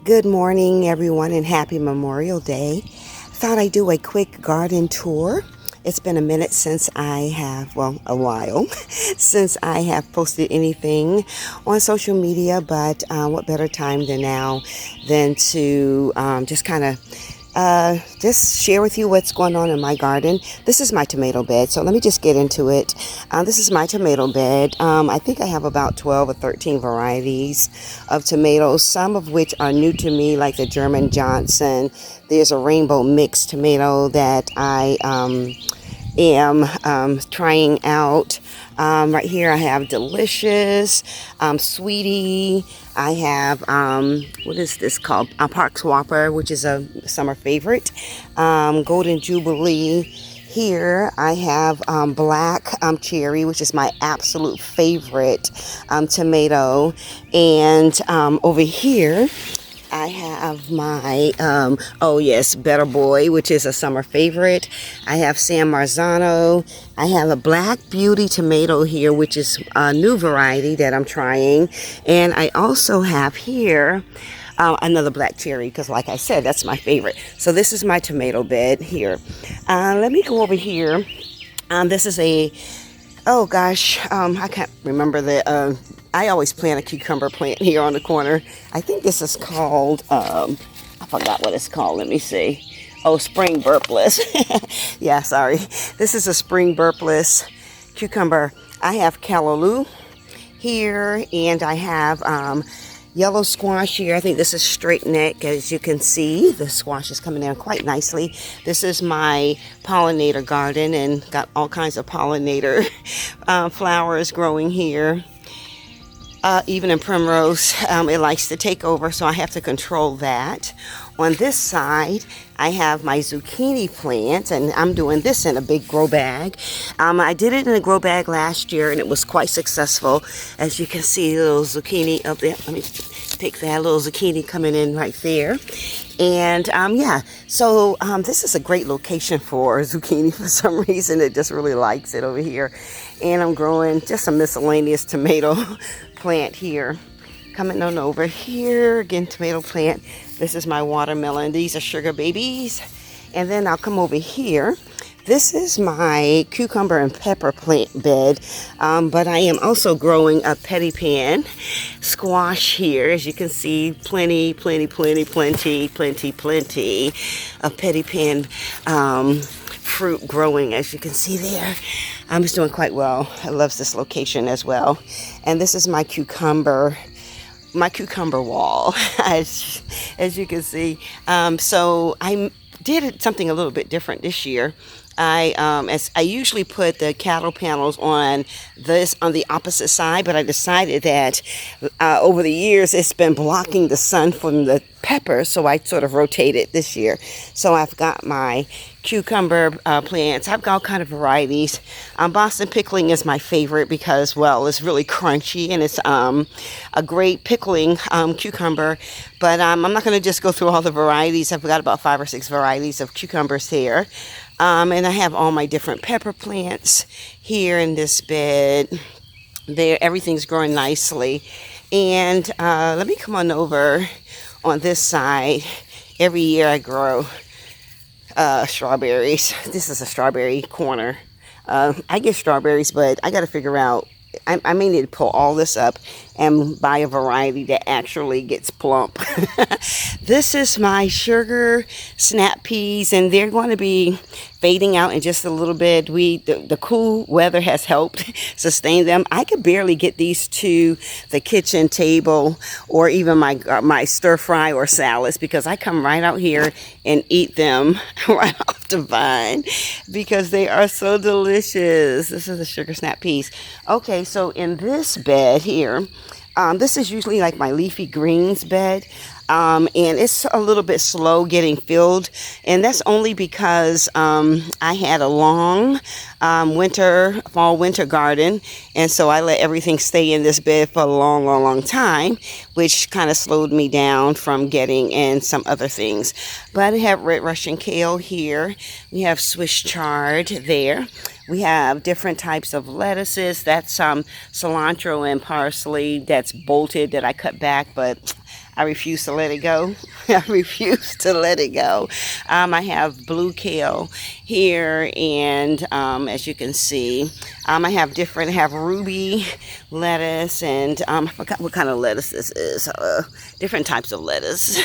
Good morning, everyone, and happy Memorial Day. Thought I'd do a quick garden tour. It's been a minute since I have, well, a while, since I have posted anything on social media, but what better time than now than to just kind of just share with you what's going on in my garden. This is my tomato bed, so let me just get into it. This is my tomato bed. I think I have about 12 or 13 varieties of tomatoes, some of which are new to me, like the German Johnson. There's a rainbow mixed tomato that I am trying out. Right here I have Delicious, Sweetie. I have, what is this called? Park Swapper, which is a summer favorite. Golden Jubilee. Here I have Black Cherry, which is my absolute favorite tomato. And over here I have my, oh yes, Better Boy, which is a summer favorite. I have San Marzano. I have a Black Beauty tomato here, which is a new variety that I'm trying. And I also have here another Black Cherry, because like I said, that's my favorite. So this is my tomato bed here. Let me go over here. This is a, oh gosh, I can't remember the, I always plant a cucumber plant here on the corner. I think this is called, I forgot what it's called. Let me see. Oh, spring burpless. Yeah, sorry. This is a spring burpless cucumber. I have callaloo here, and I have yellow squash here. I think this is straight neck. As you can see, the squash is coming in quite nicely. This is my pollinator garden, and got all kinds of pollinator flowers growing here. Even in primrose, it likes to take over, so I have to control that. On this side, I have my zucchini plant, and I'm doing this in a big grow bag. I did it in a grow bag last year, and it was quite successful. As you can see, little zucchini up there. Let me take that little zucchini coming in right there. And yeah, so this is a great location for zucchini for some reason. It just really likes it over here. And I'm growing just a miscellaneous tomato plant here. Coming on over here, again, tomato plant. This is my watermelon. These are sugar babies. And then I'll come over here. This is my cucumber and pepper plant bed, but I am also growing a petty pan squash here. As you can see, plenty of petty pan fruit growing, as you can see there. It's doing quite well. I love this location as well. And this is my cucumber wall, as you can see. So I did something a little bit different this year. As I usually put the cattle panels on the opposite side, but I decided that over the years it's been blocking the sun from the peppers, so I sort of rotated this year. So I've got my cucumber plants. I've got all kind of varieties. Boston pickling is my favorite because, well, it's really crunchy and it's a great pickling cucumber. But I'm not going to just go through all the varieties. I've got about 5 or 6 varieties of cucumbers here. And I have all my different pepper plants here in this bed. There, everything's growing nicely. And let me come on over on this side. Every year I grow strawberries. This is a strawberry corner. I get strawberries, but I got to figure out, I may need to pull all this up and buy a variety that actually gets plump. This is my sugar snap peas, and they're going to be fading out in just a little bit. The cool weather has helped sustain them. I could barely get these to the kitchen table or even my stir fry or salads, because I come right out here and eat them right off the vine because they are so delicious. This is the sugar snap peas. Okay, so in this bed here, this is usually like my leafy greens bed. And it's a little bit slow getting filled, and that's only because I had a long fall winter garden, and so I let everything stay in this bed for a long time, which kind of slowed me down from getting in some other things. But I have red Russian kale here. We have Swiss chard there. We have different types of lettuces. That's cilantro and parsley that's bolted that I cut back, but I refuse to let it go. I refuse to let it go. I have blue kale here, and as you can see, I have different, I have ruby lettuce, and I forgot what kind of lettuce this is. Different types of lettuce.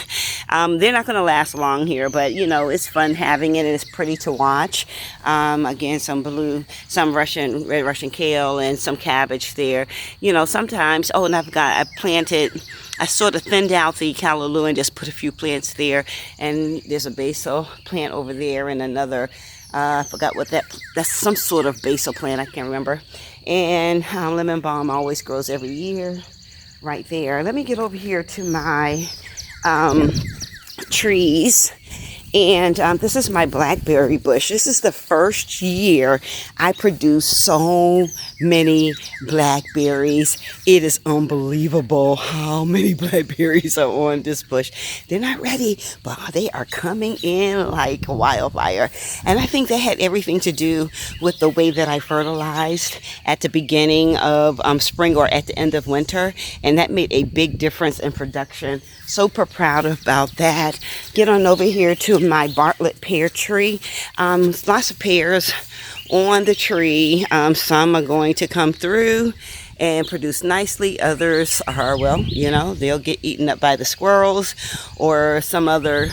They're not going to last long here, but you know, it's fun having it, and it's pretty to watch. Again, some some red Russian kale, and some cabbage there. You know, sometimes, oh, and I sort of thinned out the callaloo and just put a few plants there, and there's a basil plant over there, and another, I forgot what that's some sort of basil plant, I can't remember. And lemon balm always grows every year right there. Let me get over here to my trees. And this is my blackberry bush. This is the first year I produced so many blackberries. It is unbelievable how many blackberries are on this bush. They're not ready, but they are coming in like wildfire. And I think that had everything to do with the way that I fertilized at the beginning of spring or at the end of winter. And that made a big difference in production. Super proud about that. Get on over here to my Bartlett pear tree. Lots of pears on the tree. Some are going to come through and produce nicely. Others are, well, you know, they'll get eaten up by the squirrels or some other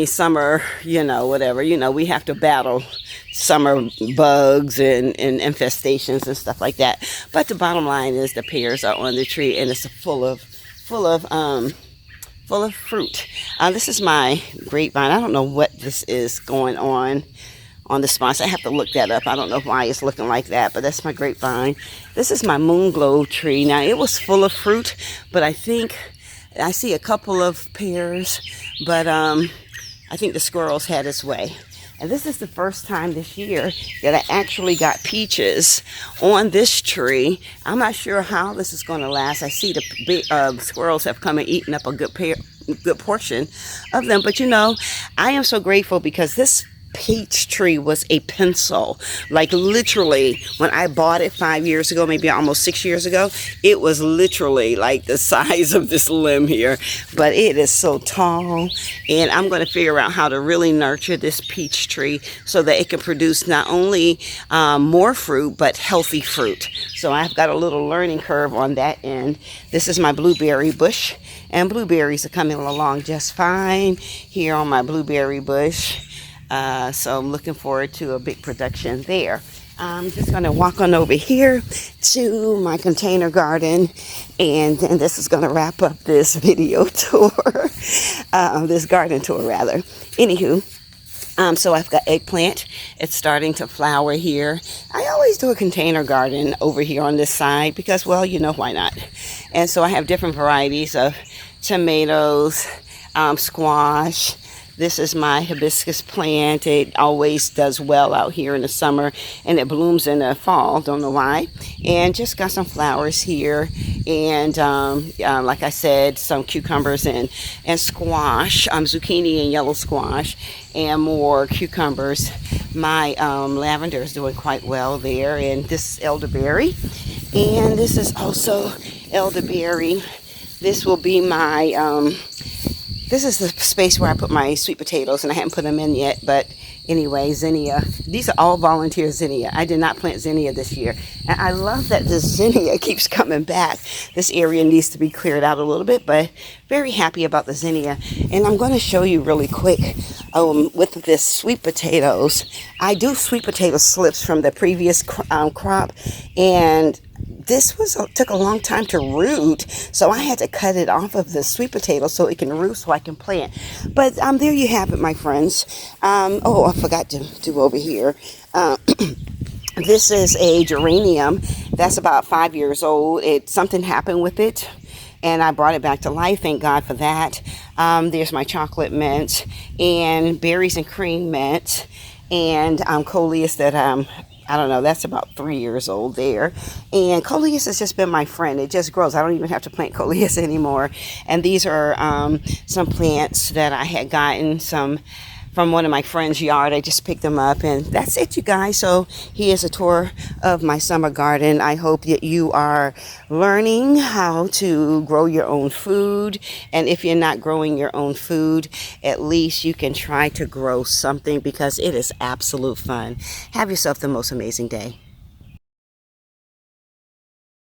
summer, you know, whatever. You know, we have to battle summer bugs and infestations and stuff like that. But the bottom line is the pears are on the tree, and it's full of fruit. This is my grapevine. I don't know what this is going on the sponsor. I have to look that up. I don't know why it's looking like that, but that's my grapevine. This is my moon glow tree. Now, it was full of fruit, but I think I see a couple of pears, but I think the squirrels had its way. And this is the first time this year that I actually got peaches on this tree. I'm not sure how this is going to last. I see the squirrels have come and eaten up a good portion of them. But you know, I am so grateful because this peach tree was a pencil. Like literally, when I bought it 5 years ago, maybe almost 6 years ago, it was literally like the size of this limb here. But it is so tall, and I'm going to figure out how to really nurture this peach tree so that it can produce not only more fruit, but healthy fruit. So I've got a little learning curve on that end. This is my blueberry bush, and blueberries are coming along just fine here on my blueberry bush. So I'm looking forward to a big production there. I'm just going to walk on over here to my container garden, and then this is going to wrap up this video tour, this garden tour rather. Anywho, so I've got eggplant. It's starting to flower here. I always do a container garden over here on this side because, well, you know, why not? And so I have different varieties of tomatoes, squash. This is my hibiscus plant. It always does well out here in the summer, and it blooms in the fall. Don't know why. And just got some flowers here, and like I said, some cucumbers and squash, zucchini and yellow squash, and more cucumbers. My lavender is doing quite well there, and this elderberry, and this is also elderberry. This will be my this is the space where I put my sweet potatoes, and I haven't put them in yet. But anyway, zinnia. These are all volunteer zinnia. I did not plant zinnia this year. And I love that the zinnia keeps coming back. This area needs to be cleared out a little bit, but very happy about the zinnia. And I'm going to show you really quick with this sweet potatoes. I do sweet potato slips from the previous crop, and this took a long time to root, so I had to cut it off of the sweet potato so it can root so I can plant. But there you have it, my friends. Oh, I forgot to do over here. This is a geranium that's about 5 years old. Something happened with it, and I brought it back to life. Thank God for that. There's my chocolate mint and berries and cream mint, and coleus that I don't know, that's about 3 years old there. And coleus has just been my friend. It just grows. I don't even have to plant coleus anymore. And these are some plants that I had gotten, some from one of my friend's yard. I just picked them up, and that's it, you guys. So here's a tour of my summer garden. I hope that you are learning how to grow your own food, and if you're not growing your own food, at least you can try to grow something, because it is absolute fun. Have yourself the most amazing day.